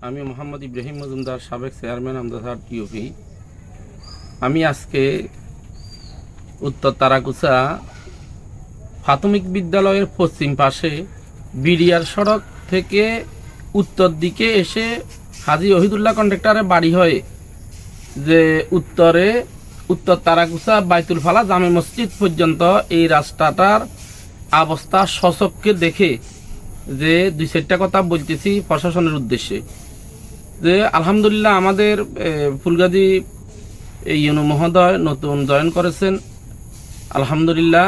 আমি মোহাম্মদ ইব্রাহিম মজুমদার, সাবেক chairman আমদাসার TOP. আমি আজকে উত্তর তারাকুচা প্রাথমিক বিদ্যালয়ের পশ্চিম পাশে বিডিআর সড়ক থেকে উত্তর দিকে এসে হাজী ওহিদুল্লাহ কন্ট্রাক্টরের বাড়ি হয়ে যে উত্তর তারাকুচা বাইতুল ফালা জামে মসজিদ পর্যন্ত এই রাস্তাটার অবস্থা সচক্ষে দেখে যে দুই চারটা কথা বলতেছি প্রশাসনের উদ্দেশ্যে। যে আলহামদুলিল্লাহ আমাদের ফুলগাজী ইউনো মহোদয় নতুন জয়েন করেছেন, আলহামদুলিল্লাহ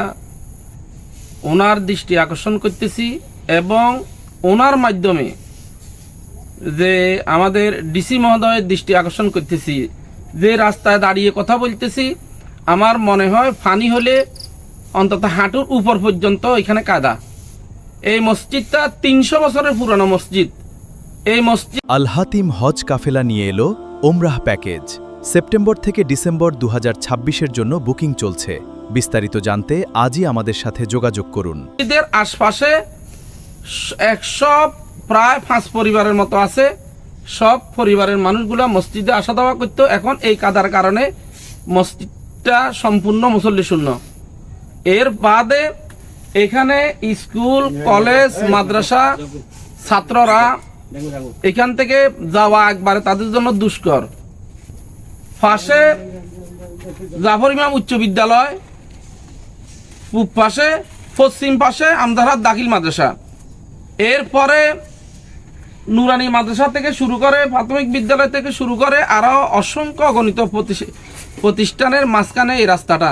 ওনার দৃষ্টি আকর্ষণ করতেছি এবং ওনার মাধ্যমে যে আমাদের ডিসি মহোদয়ের দৃষ্টি আকর্ষণ করতেছি। যে রাস্তায় দাঁড়িয়ে কথা বলতেছি, আমার মনে হয় ফানি হলে অন্তত হাঁটুর উপর পর্যন্ত এখানে কাদা। এই মসজিদটা 300 বছরের পুরনো মসজিদ। এই মসজিদ আল হাতিম হজ কাফেলা নিয়ে এলো ওমরাহ প্যাকেজ। সেপ্টেম্বর থেকে ডিসেম্বর 2026-এর জন্য বুকিং চলছে। বিস্তারিত জানতে আজই আমাদের সাথে যোগাযোগ করুন। মসজিদের আশপাশে 100 প্রায় 5 পরিবারের মতো আছে। সব পরিবারের মানুষগুলা মসজিদে আসা যাওয়া করতো। এখন এই কাদার কারণে মসজিদটা সম্পূর্ণ মুসল্লি শূন্য। এর বাদে এখানে স্কুল, কলেজ, মাদ্রাসা ছাত্ররা এখান থেকে যাওয়া একবারে তাদের জন্য দুষ্কর। পাশে জাফর ইমাম উচ্চ বিদ্যালয়, পূব পাশে, পশ্চিম পাশে আমদারহাট দাখিল মাদ্রাসা, এরপরে নুরানি মাদ্রাসা থেকে শুরু করে প্রাথমিক বিদ্যালয় থেকে শুরু করে আরো অসংখ্য অগণিত প্রতিষ্ঠানের মাঝখানে এই রাস্তাটা।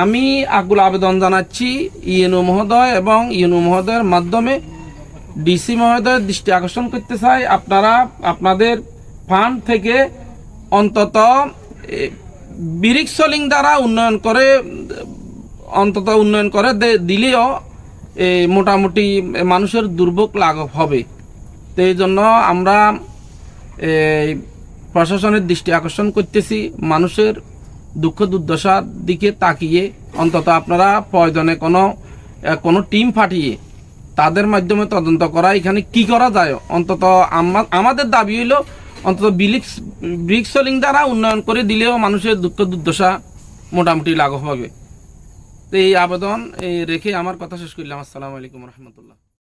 আমি আকুল আবেদন জানাচ্ছি ইউনো মহোদয় এবং ইউনো মহোদয়ের মাধ্যমে ডিসি মহোদয়ের দৃষ্টি আকর্ষণ করতে চাই। আপনারা আপনাদের ফান্ড থেকে অন্তত ব্রিক সোলিং দ্বারা উন্নয়ন করে দিলেও মোটামুটি মানুষের দুর্ভোগ লাঘব হবে। তো এই জন্য আমরা প্রশাসনের দৃষ্টি আকর্ষণ করতেছি, মানুষের দুঃখ দুর্দশার দিকে তাকিয়ে অন্তত আপনারা প্রয়োজনে কোনো টিম পাঠিয়ে তাদের মাধ্যমে তদন্ত করা, এখানে কি করা যায়। অন্তত আমাদের দাবি হইল অন্তত ব্রিক সোলিং দ্বারা উন্নয়ন করে দিলেও মানুষের দুঃখ দুর্দশা মোটামুটি লাঘব হবে। তো এই আবেদন রেখে আমার কথা শেষ করলাম। আসসালামু আলাইকুম রহমতুল্লাহ।